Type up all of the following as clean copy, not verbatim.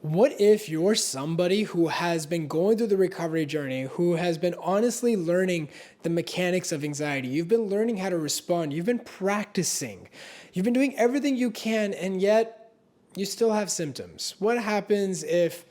What if you're somebody who has been going through the recovery journey, who has been honestly learning the mechanics of anxiety? You've been learning how to respond. You've been practicing. You've been doing everything you can, and yet you still have symptoms. What happens if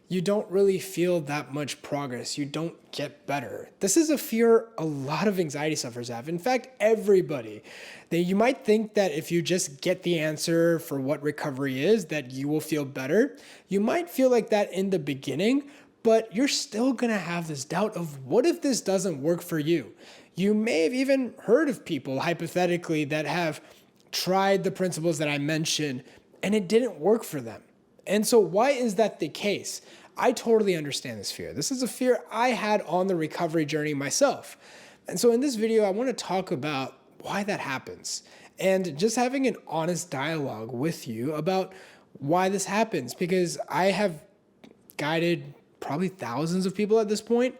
you don't really feel that much progress? You don't get better. This is a fear a lot of anxiety sufferers have. In fact, everybody. You might think that if you just get the answer for what recovery is, that you will feel better. You might feel like that in the beginning, but you're still gonna have this doubt of what if this doesn't work for you? You may have even heard of people, hypothetically, that have tried the principles that I mentioned and it didn't work for them. And so why is that the case? I totally understand this fear. This is a fear I had on the recovery journey myself. And so in this video, I want to talk about why that happens and just having an honest dialogue with you about why this happens, because I have guided probably thousands of people at this point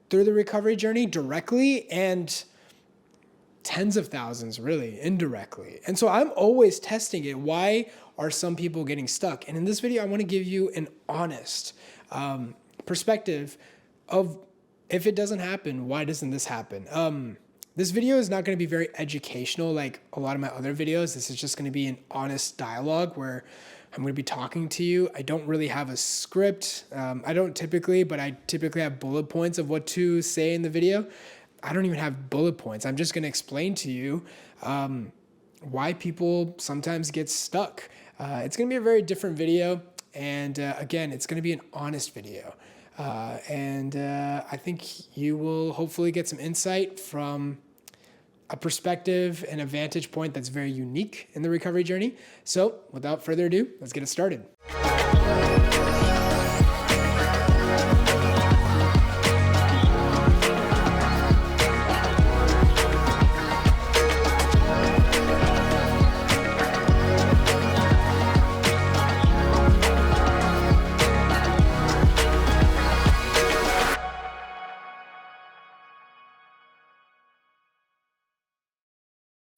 through the recovery journey directly and tens of thousands really indirectly. And so I'm always testing it. Why are some people getting stuck? And in this video, I want to give you an honest perspective of, if it doesn't happen, why doesn't this happen? This video is not going to be very educational like a lot of my other videos. This is just going to be an honest dialogue where I'm going to be talking to you. I don't really have a script. I don't typically, but I typically have bullet points of what to say in the video. I don't even have bullet points. I'm just going to explain to you why people sometimes get stuck. It's going to be a very different video. And again, it's going to be an honest video. I think you will hopefully get some insight from a perspective and a vantage point that's very unique in the recovery journey. So without further ado, let's get it started.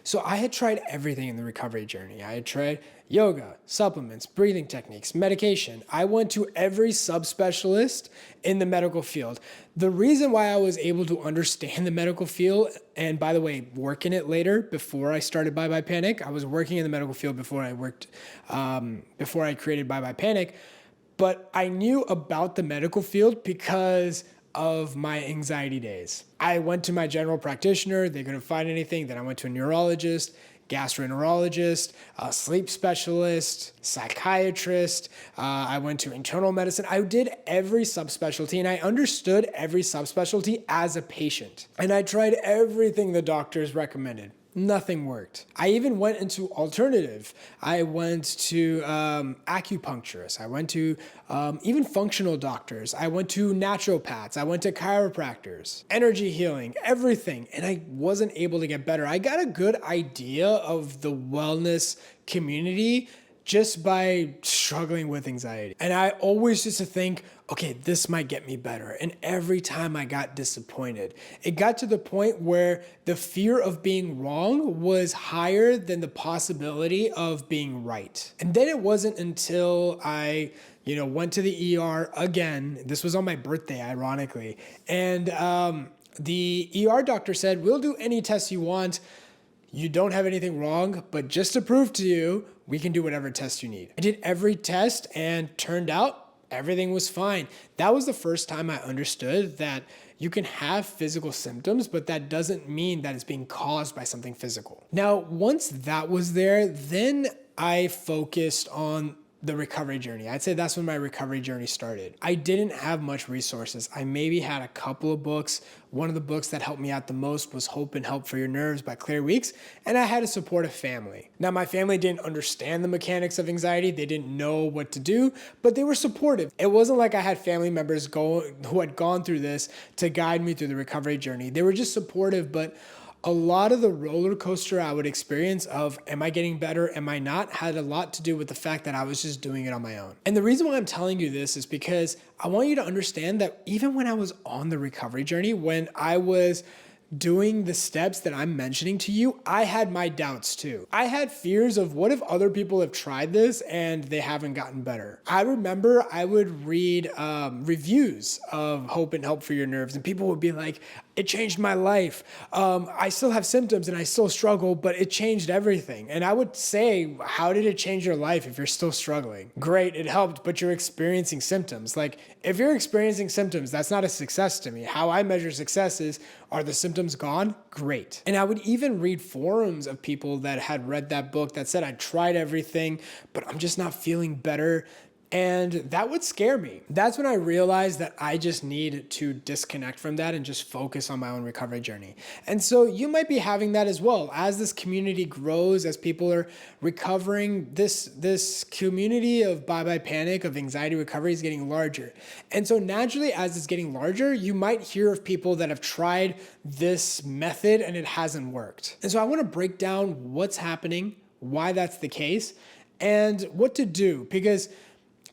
So I had tried everything in the recovery journey. I had tried yoga, supplements, breathing techniques, medication. I went to every subspecialist in the medical field. The reason why I was able to understand the medical field, and by the way, work in it later before I started Bye Bye Panic. I was working in the medical field before I created Bye Bye Panic, but I knew about the medical field because of my anxiety days. I went to my general practitioner, they couldn't find anything. Then I went to a neurologist, gastroenterologist, a sleep specialist, psychiatrist. I went to internal medicine. I did every subspecialty and I understood every subspecialty as a patient. And I tried everything the doctors recommended. Nothing worked. I even went into alternative. I went to acupuncturists. I went to even functional doctors. I went to naturopaths. I went to chiropractors, energy healing, everything. And I wasn't able to get better. I got a good idea of the wellness community just by struggling with anxiety. And I always used to think, okay, this might get me better. And every time I got disappointed, it got to the point where the fear of being wrong was higher than the possibility of being right. And then it wasn't until I went to the ER again. This was on my birthday, ironically. And the ER doctor said, we'll do any tests you want. You don't have anything wrong, but just to prove to you, we can do whatever test you need. I did every test and turned out everything was fine. That was the first time I understood that you can have physical symptoms, but that doesn't mean that it's being caused by something physical. Now, once that was there, then I focused on the recovery journey. I'd say that's when my recovery journey started. I didn't have much resources. I maybe had a couple of books. One of the books that helped me out the most was Hope and Help for Your Nerves by Claire Weeks. And I had a supportive family. Now, my family didn't understand the mechanics of anxiety. They didn't know what to do, but they were supportive. It wasn't like I had family members who had gone through this to guide me through the recovery journey. They were just supportive, but a lot of the roller coaster I would experience of, am I getting better, am I not, had a lot to do with the fact that I was just doing it on my own. And the reason why I'm telling you this is because I want you to understand that even when I was on the recovery journey, when I was doing the steps that I'm mentioning to you, I had my doubts too. I had fears of what if other people have tried this and they haven't gotten better. I remember I would read reviews of Hope and Help for Your Nerves, and people would be like, it changed my life. I still have symptoms and I still struggle, but it changed everything. And I would say, how did it change your life if you're still struggling? Great, it helped, but you're experiencing symptoms. Like, if you're experiencing symptoms, that's not a success to me. How I measure success is, are the symptoms gone? Great. And I would even read forums of people that had read that book that said, I tried everything, but I'm just not feeling better. And that would scare me. That's when I realized that I just need to disconnect from that and just focus on my own recovery journey. And so you might be having that as well. As this community grows, as people are recovering, this community of bye-bye panic, of anxiety recovery is getting larger. And so naturally, as it's getting larger, you might hear of people that have tried this method and it hasn't worked. And so I want to break down what's happening, why that's the case, and what to do, because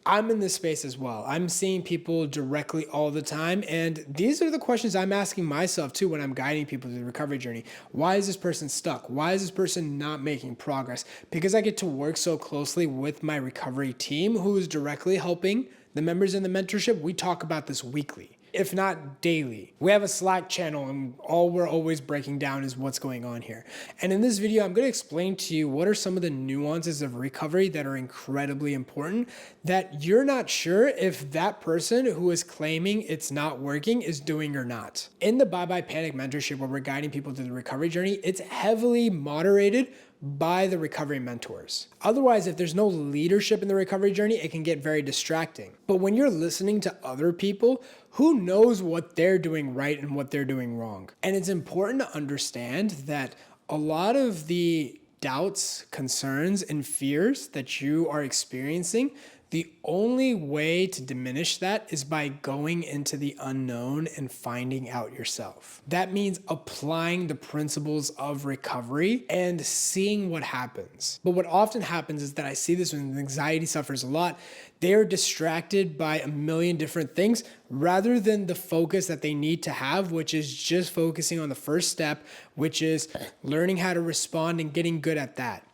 I'm in this space as well. I'm seeing people directly all the time. And these are the questions I'm asking myself too when I'm guiding people through the recovery journey. Why is this person stuck? Why is this person not making progress? Because I get to work so closely with my recovery team who is directly helping the members in the mentorship. We talk about this weekly, if not daily. We have a Slack channel and all we're always breaking down is what's going on here. And in this video, I'm going to explain to you what are some of the nuances of recovery that are incredibly important that you're not sure if that person who is claiming it's not working is doing or not. In the Bye Bye Panic mentorship, where we're guiding people through the recovery journey, it's heavily moderated by the recovery mentors. Otherwise, if there's no leadership in the recovery journey, it can get very distracting. But when you're listening to other people, who knows what they're doing right and what they're doing wrong? And it's important to understand that a lot of the doubts, concerns, and fears that you are experiencing, the only way to diminish that is by going into the unknown and finding out yourself. That means applying the principles of recovery and seeing what happens. But what often happens is that I see this when anxiety suffers a lot. They are distracted by a million different things rather than the focus that they need to have, which is just focusing on the first step, which is learning how to respond and getting good at that.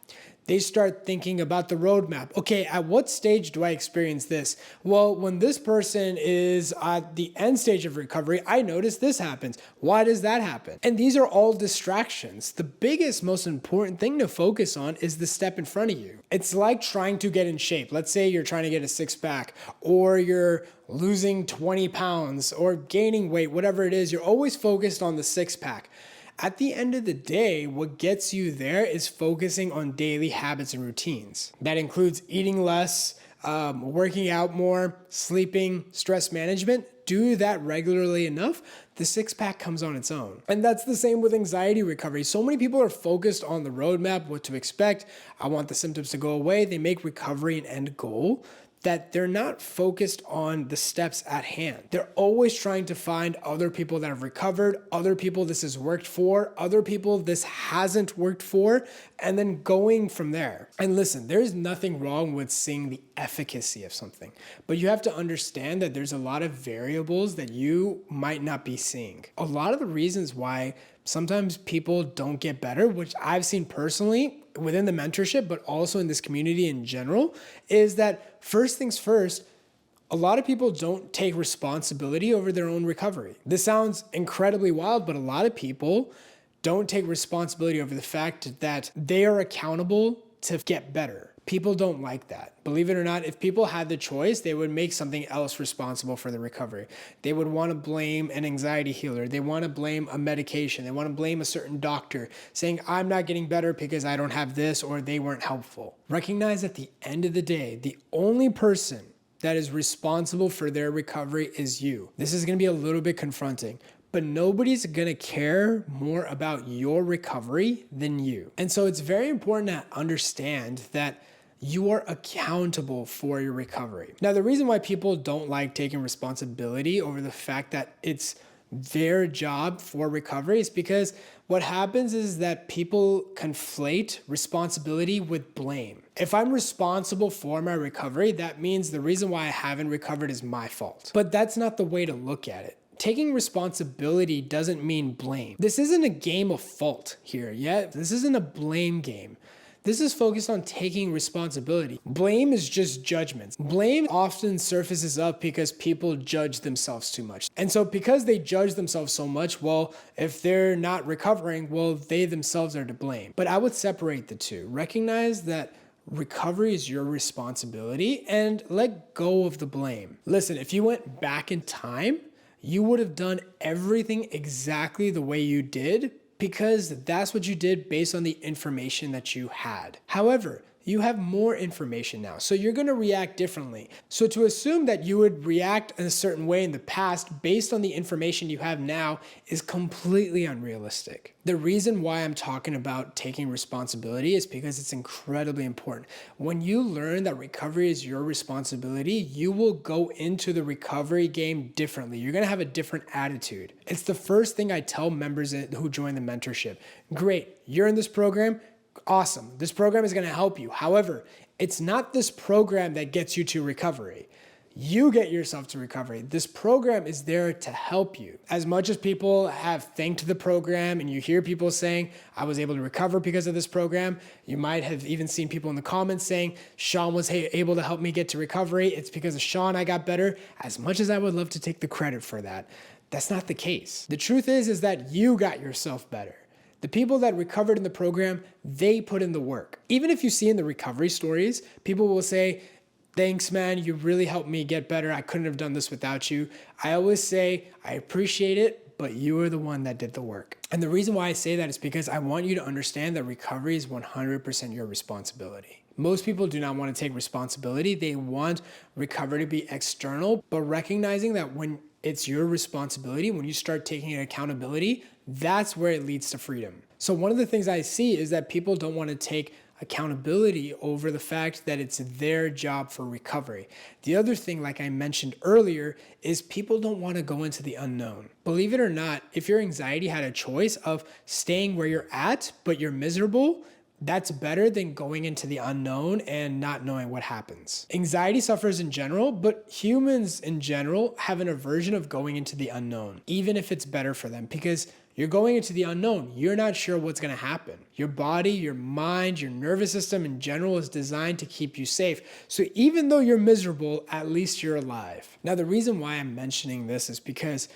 They start thinking about the roadmap. Okay, at what stage do I experience this? Well, when this person is at the end stage of recovery, I notice this happens. Why does that happen? And these are all distractions. The biggest, most important thing to focus on is the step in front of you. It's like trying to get in shape. Let's say you're trying to get a six-pack, or you're losing 20 pounds or gaining weight, whatever it is, you're always focused on the six-pack. At the end of the day, what gets you there is focusing on daily habits and routines. That includes eating less, working out more, sleeping, stress management. Do that regularly enough, the six-pack comes on its own. And that's the same with anxiety recovery. So many people are focused on the roadmap, what to expect. I want the symptoms to go away. They make recovery an end goal, that they're not focused on the steps at hand. They're always trying to find other people that have recovered, other people this has worked for, other people this hasn't worked for, and then going from there. And listen, there's nothing wrong with seeing the efficacy of something, but you have to understand that there's a lot of variables that you might not be seeing. A lot of the reasons why sometimes people don't get better, which I've seen personally within the mentorship, but also in this community in general, is that first things first, a lot of people don't take responsibility over their own recovery. This sounds incredibly wild, but a lot of people don't take responsibility over the fact that they are accountable to get better. People don't like that. Believe it or not, if people had the choice, they would make something else responsible for the recovery. They would want to blame an anxiety healer. They want to blame a medication. They want to blame a certain doctor, saying, I'm not getting better because I don't have this or they weren't helpful. Recognize at the end of the day, the only person that is responsible for their recovery is you. This is going to be a little bit confronting, but nobody's gonna care more about your recovery than you. And so it's very important to understand that you are accountable for your recovery. Now, the reason why people don't like taking responsibility over the fact that it's their job for recovery is because what happens is that people conflate responsibility with blame. If I'm responsible for my recovery, that means the reason why I haven't recovered is my fault. But that's not the way to look at it. taking responsibility doesn't mean blame. This isn't a game of fault here, yeah? This isn't a blame game. This is focused on taking responsibility. Blame is just judgments. Blame often surfaces up because people judge themselves too much. And so because they judge themselves so much, well, if they're not recovering, well, they themselves are to blame. But I would separate the two. Recognize that recovery is your responsibility and let go of the blame. Listen, if you went back in time, you would have done everything exactly the way you did because that's what you did based on the information that you had. However, you have more information now, so you're gonna react differently. So to assume that you would react in a certain way in the past based on the information you have now is completely unrealistic. The reason why I'm talking about taking responsibility is because it's incredibly important. When you learn that recovery is your responsibility, you will go into the recovery game differently. You're gonna have a different attitude. It's the first thing I tell members who join the mentorship. Great, you're in this program, awesome. This program is going to help you. However, it's not this program that gets you to recovery. You get yourself to recovery. This program is there to help you. As much as people have thanked the program and you hear people saying, I was able to recover because of this program, you might have even seen people in the comments saying, Shaan was able to help me get to recovery. It's because of Shaan I got better. As much as I would love to take the credit for that, that's not the case. The truth is that you got yourself better. The people that recovered in the program, they put in the work. Even if you see in the recovery stories, people will say, thanks, man, you really helped me get better. I couldn't have done this without you. I always say, I appreciate it, but you are the one that did the work. And the reason why I say that is because I want you to understand that recovery is 100% your responsibility. Most people do not want to take responsibility. They want recovery to be external, but recognizing that when it's your responsibility, when you start taking accountability, that's where it leads to freedom. So one of the things I see is that people don't want to take accountability over the fact that it's their job for recovery. The other thing, like I mentioned earlier, is people don't want to go into the unknown. Believe it or not, if your anxiety had a choice of staying where you're at, but you're miserable, that's better than going into the unknown and not knowing what happens. Anxiety sufferers in general, but humans in general have an aversion of going into the unknown, even if it's better for them, because you're going into the unknown. You're not sure what's gonna happen. Your body, your mind, your nervous system in general is designed to keep you safe. So even though you're miserable, at least you're alive. Now, the reason why I'm mentioning this is because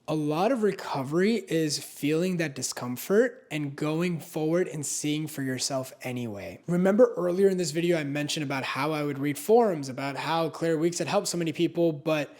a lot of recovery is feeling that discomfort and going forward and seeing for yourself anyway. Remember earlier in this video, I mentioned about how I would read forums, about how Claire Weeks had helped so many people, but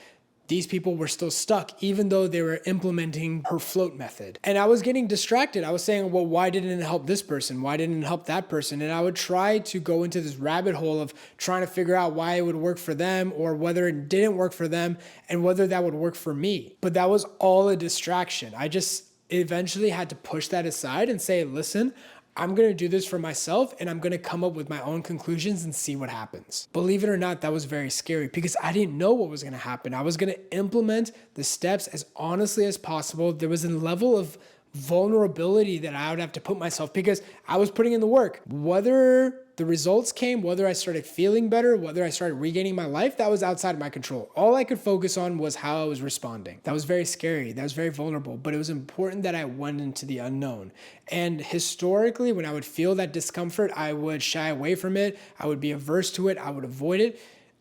these people were still stuck even though they were implementing her float method. And I was getting distracted. I was saying, well, why didn't it help this person? Why didn't it help that person? And I would try to go into this rabbit hole of trying to figure out why it would work for them or whether it didn't work for them and whether that would work for me. But that was all a distraction. I just eventually had to push that aside and say, listen, I'm going to do this for myself and I'm going to come up with my own conclusions and see what happens. Believe it or not, that was very scary because I didn't know what was going to happen. I was going to implement the steps as honestly as possible. There was a level of vulnerability that I would have to put myself because I was putting in the work. Whether the results came, whether I started feeling better, whether I started regaining my life, that was outside of my control. All I could focus on was how I was responding. That was very scary. That was very vulnerable, but it was important that I went into the unknown. And historically, when I would feel that discomfort, I would shy away from it. I would be averse to it. I would avoid it.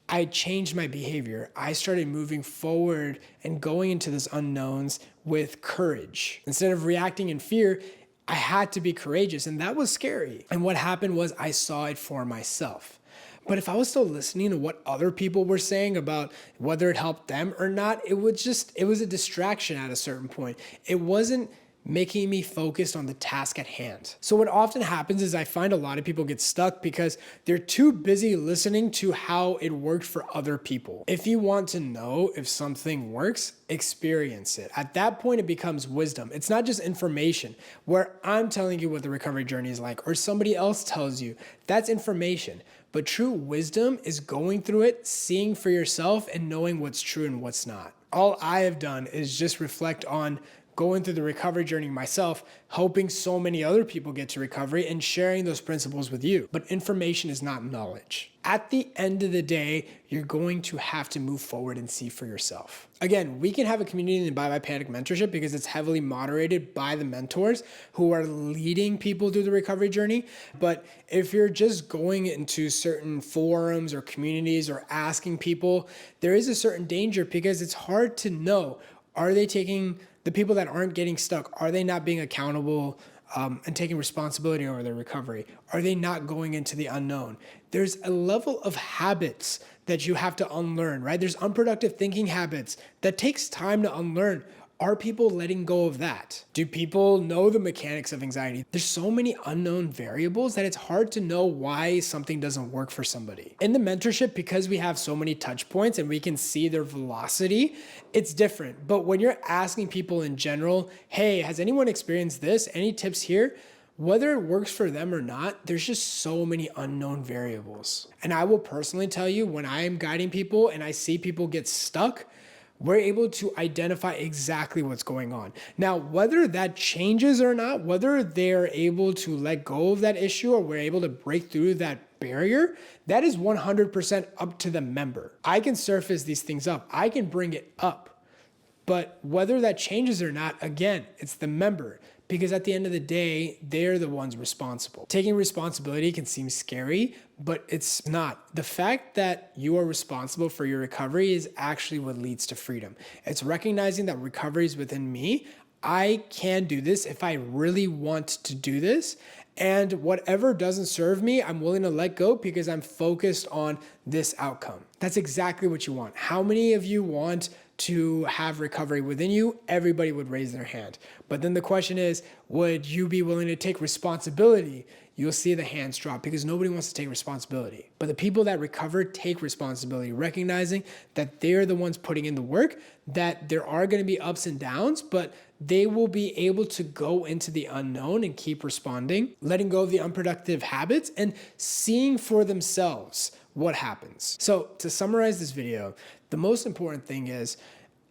I changed my behavior. I started moving forward and going into those unknowns with courage. Instead of reacting in fear, I had to be courageous, and that was scary. And what happened was I saw it for myself. But if I was still listening to what other people were saying about whether it helped them or not, it was a distraction at a certain point. It wasn't making me focused on the task at hand. So what often happens is I find a lot of people get stuck because they're too busy listening to how it worked for other people. If you want to know if something works, experience it. At that point, it becomes wisdom. It's not just information where I'm telling you what the recovery journey is like or somebody else tells you. That's information. But true wisdom is going through it, seeing for yourself and knowing what's true and what's not. All I have done is just reflect on going through the recovery journey myself, helping so many other people get to recovery and sharing those principles with you. But information is not knowledge. At the end of the day, you're going to have to move forward and see for yourself. Again, we can have a community in the Bye Bye Panic mentorship because it's heavily moderated by the mentors who are leading people through the recovery journey. But if you're just going into certain forums or communities or asking people, there is a certain danger because it's hard to know, are they taking the people that aren't getting stuck, are they not being accountable and taking responsibility over their recovery? Are they not going into the unknown? There's a level of habits that you have to unlearn, right? There's unproductive thinking habits that takes time to unlearn. Are people letting go of that? Do people know the mechanics of anxiety? There's so many unknown variables that it's hard to know why something doesn't work for somebody. In the mentorship, because we have so many touch points and we can see their velocity, it's different. But when you're asking people in general, hey, has anyone experienced this? Any tips here? Whether it works for them or not, there's just so many unknown variables. And I will personally tell you, when I am guiding people and I see people get stuck, we're able to identify exactly what's going on. Now, whether that changes or not, whether they're able to let go of that issue or we're able to break through that barrier, that is 100% up to the member. I can surface these things up. I can bring it up. But whether that changes or not, again, it's the member. Because at the end of the day, they're the ones responsible. Taking responsibility can seem scary, but it's not. The fact that you are responsible for your recovery is actually what leads to freedom. It's recognizing that recovery is within me. I can do this if I really want to do this. And whatever doesn't serve me, I'm willing to let go because I'm focused on this outcome. That's exactly what you want. How many of you want to have recovery within you? Everybody would raise their hand. But then the question is, would you be willing to take responsibility? You'll see the hands drop because nobody wants to take responsibility. But the people that recover take responsibility, recognizing that they're the ones putting in the work, that there are going to be ups and downs, but they will be able to go into the unknown and keep responding, letting go of the unproductive habits and seeing for themselves what happens. So to summarize this video, the most important thing is,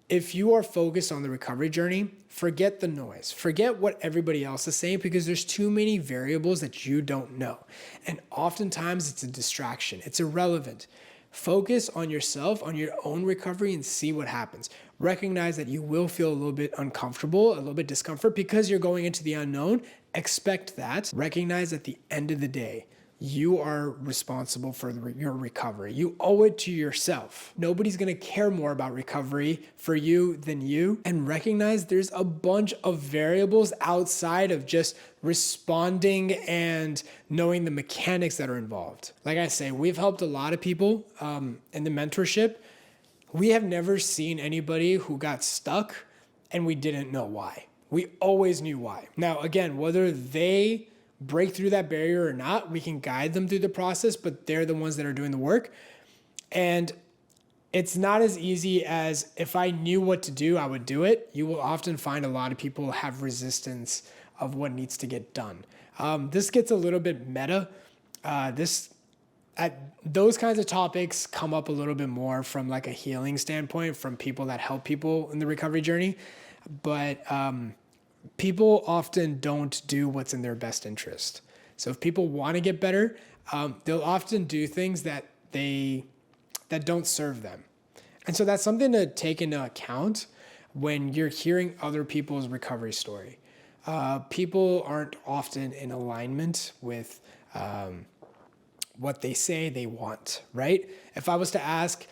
if you are focused on the recovery journey, forget the noise. Forget what everybody else is saying because there's too many variables that you don't know. And oftentimes it's a distraction. It's irrelevant. Focus on yourself, on your own recovery, and see what happens. Recognize that you will feel a little bit uncomfortable, a little bit discomfort because you're going into the unknown. Expect that. Recognize at the end of the day, you are responsible for your recovery. You owe it to yourself. Nobody's gonna care more about recovery for you than you. And recognize there's a bunch of variables outside of just responding and knowing the mechanics that are involved. Like I say, we've helped a lot of people in the mentorship. We have never seen anybody who got stuck and we didn't know why. We always knew why. Now, again, whether they break through that barrier or not, we can guide them through the process, but they're the ones that are doing the work. And it's not as easy as if I knew what to do, I would do it. You will often find a lot of people have resistance of what needs to get done. This gets a little bit meta. Those kinds of topics come up a little bit more from like a healing standpoint, from people that help people in the recovery journey. But people often don't do what's in their best interest. So if people want to get better, they'll often do things that don't serve them. And so that's something to take into account when you're hearing other people's recovery story. People aren't often in alignment with what they say they want, right? If I was to ask,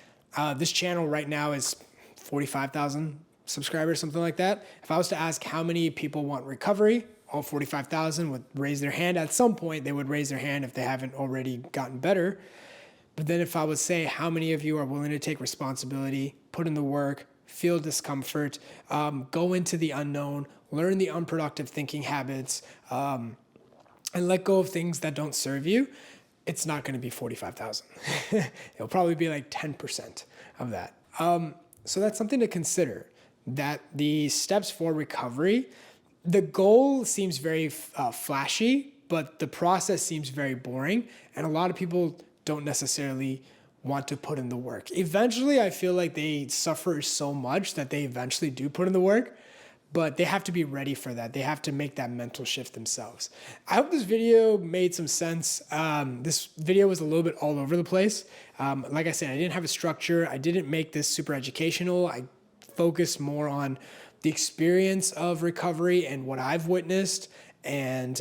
this channel right now is 45,000 subscribers, something like that. If I was to ask how many people want recovery, all 45,000 would raise their hand. At some point, they would raise their hand if they haven't already gotten better. But then if I would say, how many of you are willing to take responsibility, put in the work, feel discomfort, go into the unknown, learn the unproductive thinking habits, and let go of things that don't serve you, it's not going to be 45,000. It'll probably be like 10% of that. So that's something to consider. That the steps for recovery, the goal seems very flashy, but the process seems very boring. And a lot of people don't necessarily want to put in the work. Eventually, I feel like they suffer so much that they eventually do put in the work. but they have to be ready for that. They have to make that mental shift themselves. I hope this video made some sense. This video was a little bit all over the place. Like I said, I didn't have a structure. I didn't make this super educational. I focused more on the experience of recovery and what I've witnessed, and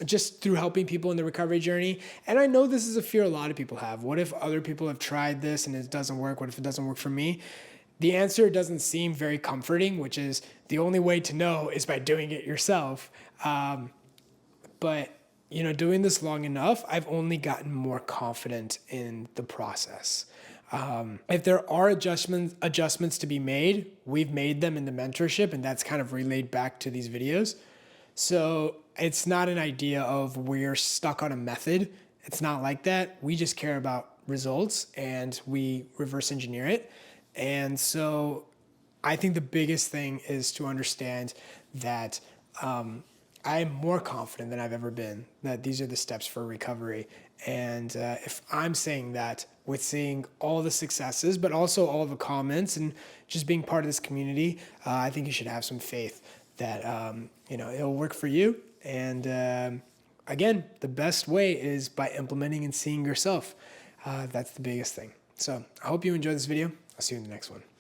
just through helping people in the recovery journey. And I know this is a fear a lot of people have. What if other people have tried this and it doesn't work? What if it doesn't work for me? The answer doesn't seem very comforting, which is the only way to know is by doing it yourself. But doing this long enough, I've only gotten more confident in the process. If there are adjustments to be made, we've made them in the mentorship, and that's kind of relayed back to these videos. So it's not an idea of we're stuck on a method. It's not like that. We just care about results and we reverse engineer it. And so I think the biggest thing is to understand that I am more confident than I've ever been that these are the steps for recovery. And if I'm saying that with seeing all the successes, but also all the comments and just being part of this community, I think you should have some faith that it'll work for you. And again, the best way is by implementing and seeing yourself. That's the biggest thing. So I hope you enjoyed this video. I'll see you in the next one.